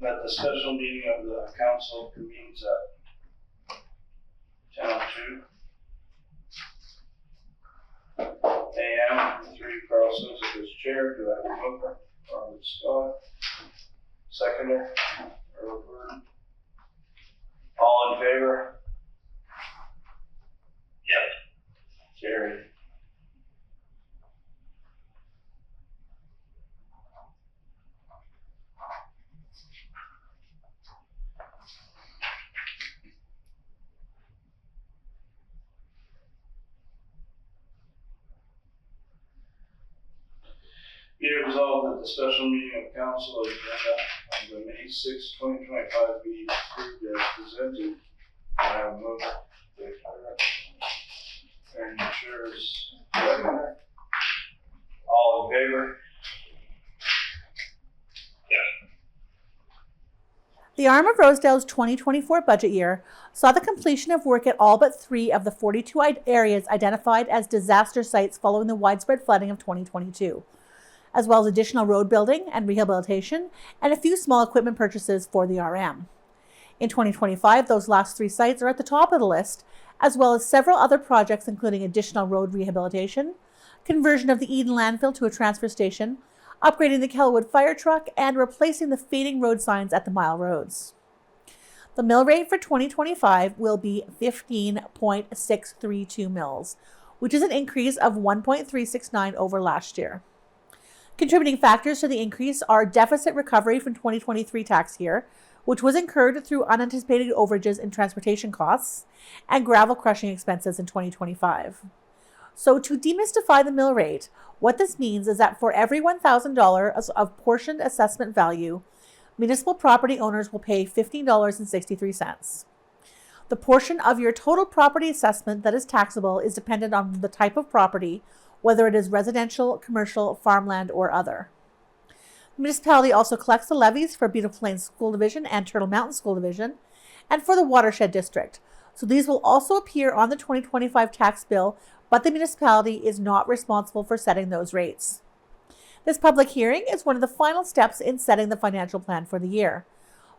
that the special meeting of the council convenes at 10:02 a.m. 3 Carl Simpson as chair. Do I have a mover? Robert Scott. Seconder, Earl Burton. All in favor? Yep. Carried. Be it resolved that the special meeting of council agenda on the May 6, 2025 be approved as presented. I have a mover. And chairs. All in favor? Yes. The arm of Rosedale's 2024 budget year saw the completion of work at all but 3 of the 42 areas identified as disaster sites following the widespread flooding of 2022, as well as additional road building and rehabilitation and a few small equipment purchases for the RM. In 2025, those last 3 sites are at the top of the list, as well as several other projects including additional road rehabilitation, conversion of the Eden landfill to a transfer station, upgrading the Kelwood fire truck, and replacing the fading road signs at the mile roads. The mill rate for 2025 will be 15.632 mils, which is an increase of 1.369 over last year. Contributing factors to the increase are deficit recovery from 2023 tax year, which was incurred through unanticipated overages in transportation costs, and gravel crushing expenses in 2025. So to demystify the mill rate, what this means is that for every $1,000 of portioned assessment value, municipal property owners will pay $15.63. The portion of your total property assessment that is taxable is dependent on the type of property, whether it is residential, commercial, farmland, or other. The municipality also collects the levies for Beautiful Plains School Division and Turtle Mountain School Division, and for the Watershed District. So these will also appear on the 2025 tax bill, but the municipality is not responsible for setting those rates. This public hearing is one of the final steps in setting the financial plan for the year.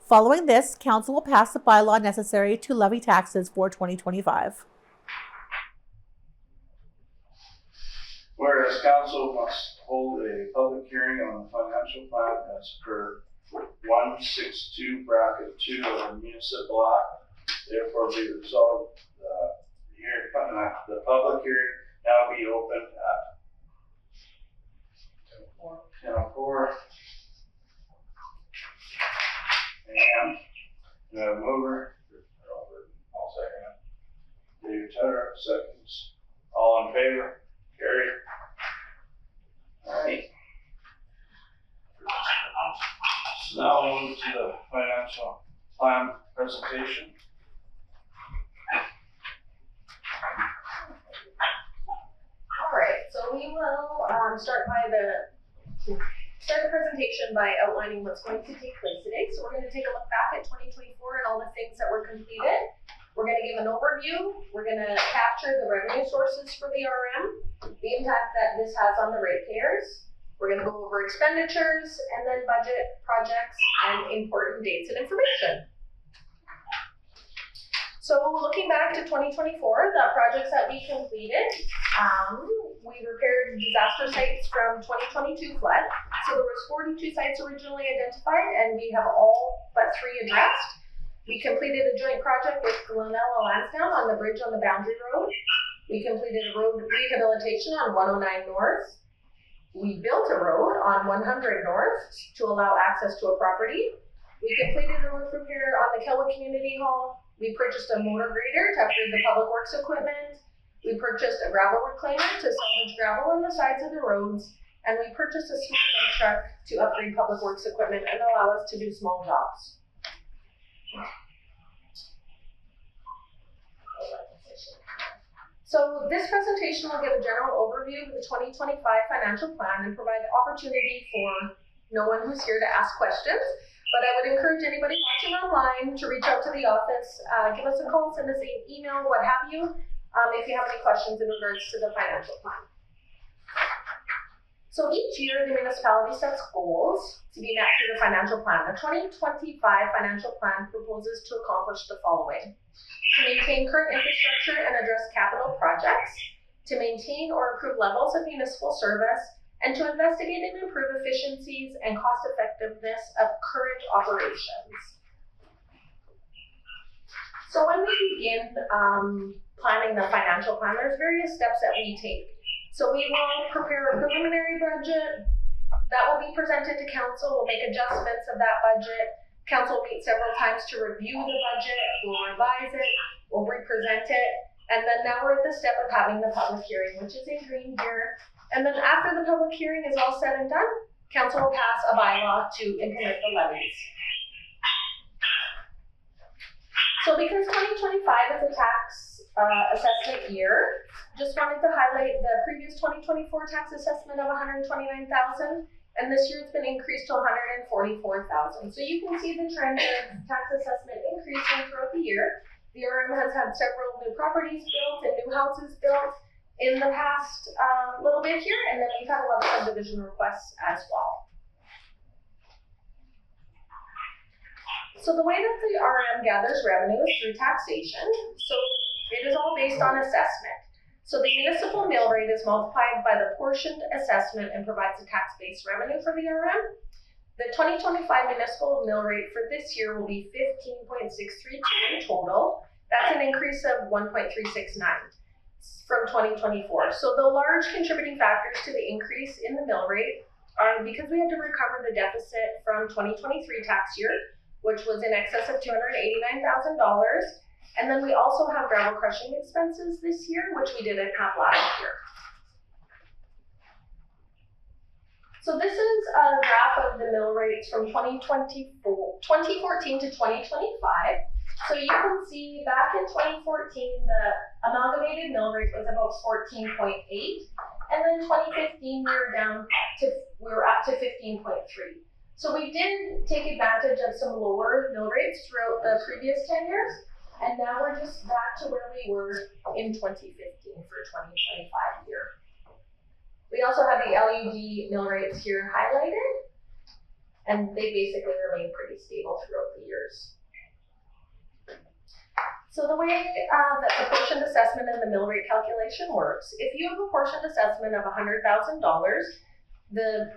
Following this, council will pass the bylaw necessary to levy taxes for 2025. Whereas council must hold a public hearing on the financial plan as per 162(2) of the Municipal Act, therefore be resolved the public hearing now be open at 10:04 a.m. Do I have a mover? I'll second it. David Tedder, seconds. All in favor? Carried. All right. So now we'll move to the financial plan presentation. All right, so we will start the presentation by outlining what's going to take place today. So we're going to take a look back at 2024 and all the things that were completed. We're going to give an overview. We're going to capture the revenue sources for the RM, the impact that this has on the ratepayers. We're going to go over expenditures and then budget, projects, and important dates and information. So looking back to 2024, the projects that we completed, we repaired disaster sites from 2022 flood. So there was 42 sites originally identified, and we have all but 3 addressed. We completed a joint project with Glenelg Lansdowne on the bridge on the Boundary Road. We completed a road rehabilitation on 109 North. We built a road on 100 North to allow access to a property. We completed a roof repair on the Kelwood Community Hall. We purchased a motor grader to upgrade the public works equipment. We purchased a gravel reclaimer to salvage gravel on the sides of the roads. And we purchased a small dump truck to upgrade public works equipment and allow us to do small jobs. So this presentation will give a general overview of the 2025 financial plan and provide the opportunity for no one who's here to ask questions. But I would encourage anybody watching online to reach out to the office, give us a call, send us an email, what have you, if you have any questions in regards to the financial plan. So each year, the municipality sets goals to be met through the financial plan. The 2025 financial plan proposes to accomplish the following: to maintain current infrastructure and address capital projects, to maintain or improve levels of municipal service, and to investigate and improve efficiencies and cost effectiveness of current operations. So when we begin planning the financial plan, there's various steps that we take. So we will prepare a preliminary budget that will be presented to council. We'll make adjustments of that budget. Council will meet several times to review the budget. We'll revise it. We'll represent it. And then now we're at the step of having the public hearing, which is in green here. And then after the public hearing is all said and done, council will pass a bylaw to implement the levies. So because 2025 is a tax assessment year, just wanted to highlight the previous 2024 tax assessment of $129,000, and this year it's been increased to $144,000. So you can see the trend of tax assessment increasing throughout the year. The RM has had several new properties built and new houses built in the past little bit here, and then we've had a lot of subdivision requests as well. So the way that the RM gathers revenue is through taxation. So it is all based on assessment. So the municipal mill rate is multiplied by the portioned assessment and provides a tax-based revenue for the RM. The 2025 municipal mill rate for this year will be 15.632 in total. That's an increase of 1.369 from 2024. So the large contributing factors to the increase in the mill rate are because we had to recover the deficit from 2023 tax year, which was in excess of $289,000. And then we also have gravel crushing expenses this year, which we didn't have last year. So this is a graph of the mill rates from 2014 to 2025. So you can see back in 2014, the amalgamated mill rate was about 14.8. And then 2015, we were up to 15.3. So we did take advantage of some lower mill rates throughout the previous 10 years. And now we're just back to where we were in 2015 for 2025 year. We also have the LUD mill rates here highlighted, and they basically remain pretty stable throughout the years. So the way that the portioned assessment and the mill rate calculation works, if you have a portioned assessment of $100,000, the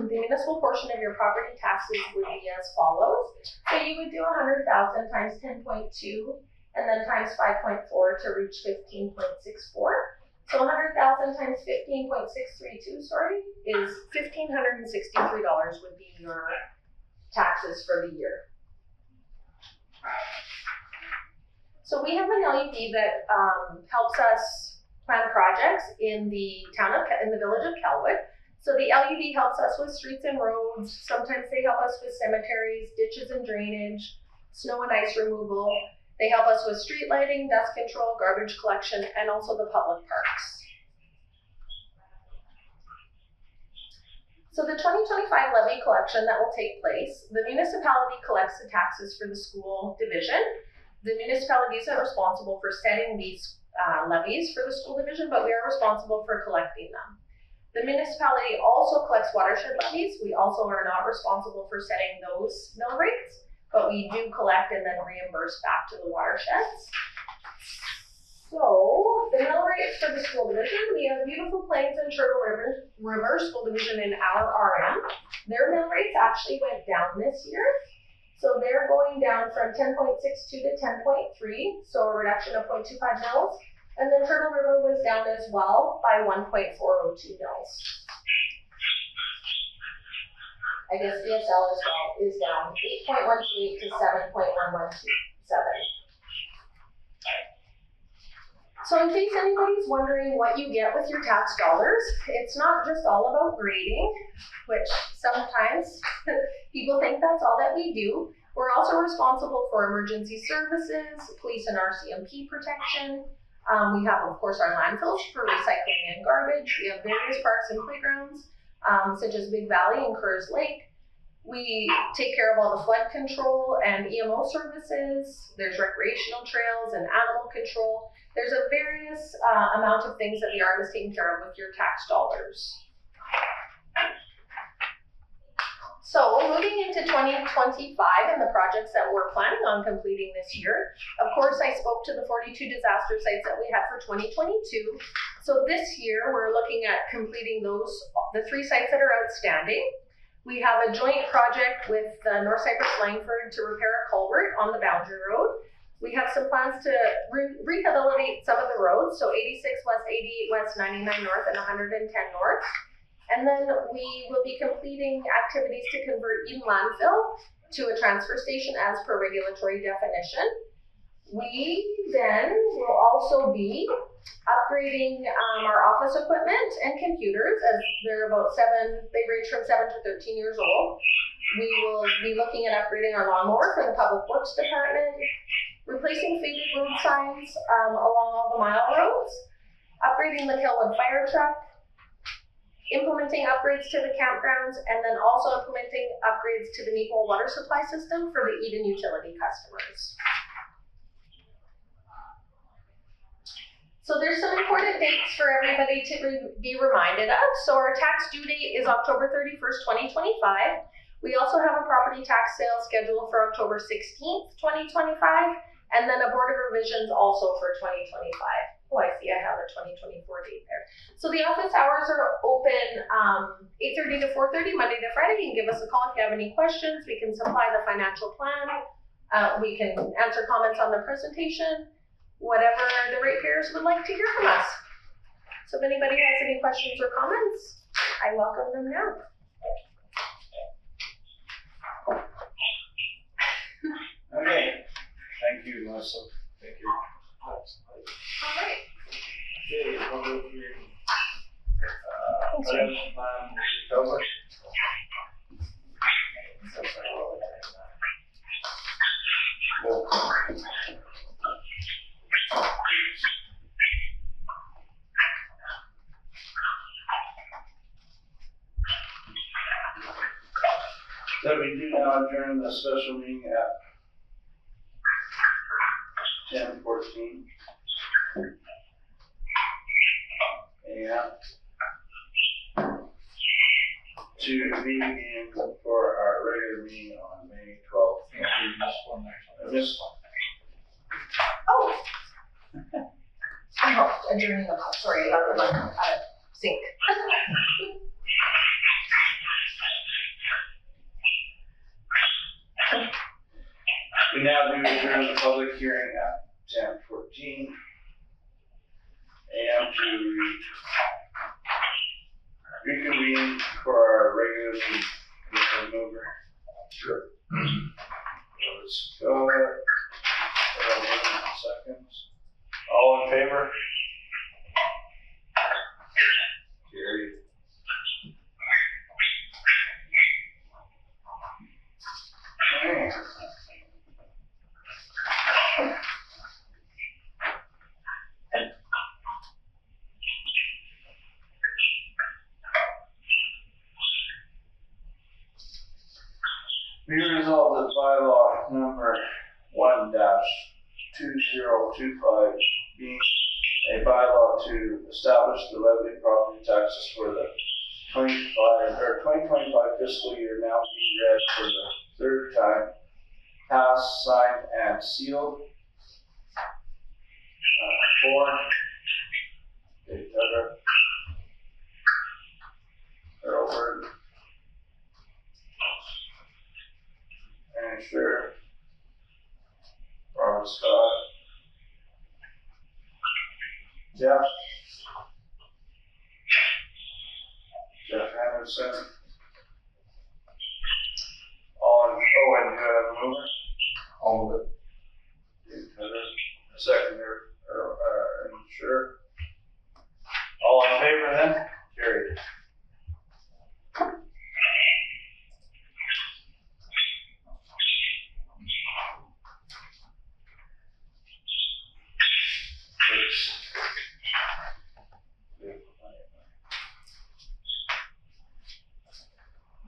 municipal portion of your property taxes would be as follows. So you would do 100,000 times 10.2 and then times 5.4 to reach 15.64. So 100,000 times 15.632, is $1,563 would be your taxes for the year. So we have an LUD that helps us plan projects in the village of Kelwood. So the LUD helps us with streets and roads. Sometimes they help us with cemeteries, ditches and drainage, snow and ice removal. They help us with street lighting, dust control, garbage collection, and also the public parks. So the 2025 levy collection that will take place, the municipality collects the taxes for the school division. The municipality isn't responsible for setting these levies for the school division, but we are responsible for collecting them. The municipality also collects watershed levies. We also are not responsible for setting those mill rates, but we do collect and then reimburse back to the watersheds. So the mill rates for the school division, we have Beautiful Plains and Turtle River School Division in our RM. Their mill rates actually went down this year. So they're going down from 10.62 to 10.3, so a reduction of 0.25 mils. And then Turtle River was down as well by 1.402 mils. I guess DSL as well is down 8.128 to 7.1127. So in case anybody's wondering what you get with your tax dollars, it's not just all about grading, which sometimes people think that's all that we do. We're also responsible for emergency services, police and RCMP protection. We have, of course, our landfills for recycling and garbage. We have various parks and playgrounds, such as Big Valley and Kerrs Lake. We take care of all the flood control and EMO services. There's recreational trails and animal control. There's a various amount of things that the RM is taking care of with your tax dollars. So moving into 2025 and the projects that we're planning on completing this year, of course, I spoke to the 42 disaster sites that we had for 2022. So this year we're looking at completing the 3 sites that are outstanding. We have a joint project with North Cypress Langford to repair a culvert on the boundary road. We have some plans to rehabilitate some of the roads, so 86 West, 88 West, 99 North, and 110 North. And then we will be completing activities to convert Eden landfill to a transfer station as per regulatory definition. We then will also be upgrading our office equipment and computers, as they're they range from 7 to 13 years old. We will be looking at upgrading our lawnmower for the Public Works Department, replacing faded road signs along all the mile roads, upgrading the Kilwood fire truck, implementing upgrades to the campgrounds, and then also implementing upgrades to the Neepole water supply system for the Eden utility customers. So there's some important dates for everybody to be reminded of. So our tax due date is October 31st, 2025. We also have a property tax sale scheduled for October 16th, 2025, and then a board of revisions also for 2025. Oh, I see I have a 2024 date there. So the office hours are open 8:30 to 4:30 Monday to Friday. You can give us a call if you have any questions. We can supply the financial plan. We can answer comments on the presentation, whatever the ratepayers would like to hear from us. So if anybody has any questions or comments, I welcome them now. Okay, thank you, Melissa. Thank you. All right. Okay, public hearing. Financial plan will be covered. That we do now adjourn the special meeting at 10:14 a.m. to meet again for our regular meeting on May 12th. I missed one. Oh. I helped adjourning the call. Sorry, I got the one out of sync. We now do adjourn the public hearing at 10:14 a.m. to reconvene for our regular meeting. Move over. Sure. Let's go. Seconds. All in favor? Carried. Okay. Be resolved that bylaw number 1-2025 being a bylaw to establish the levy of property taxes for the 2025 fiscal year now being read for the third time, passed, signed, and sealed. 4, Dave Tucker, Earl Bird, Aaron Sher, Robert Scott, Jeff Henderson, and do I have a mover? All of it. Dave Tucker, a seconder, Aaron Sher. All in favor then? Carried.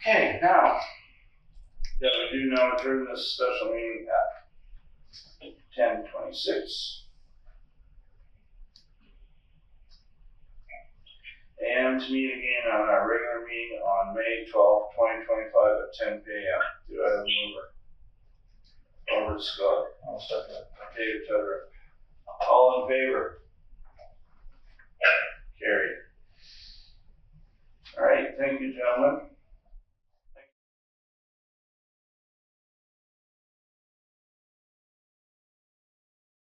Okay, now that we do now adjourn this special meeting at 10:26 a.m. to meet again on our regular meeting on May 12th, 2025 at 10 p.m. Do I have a mover? Over to Scott. I'll second it. David Tedder. All in favor?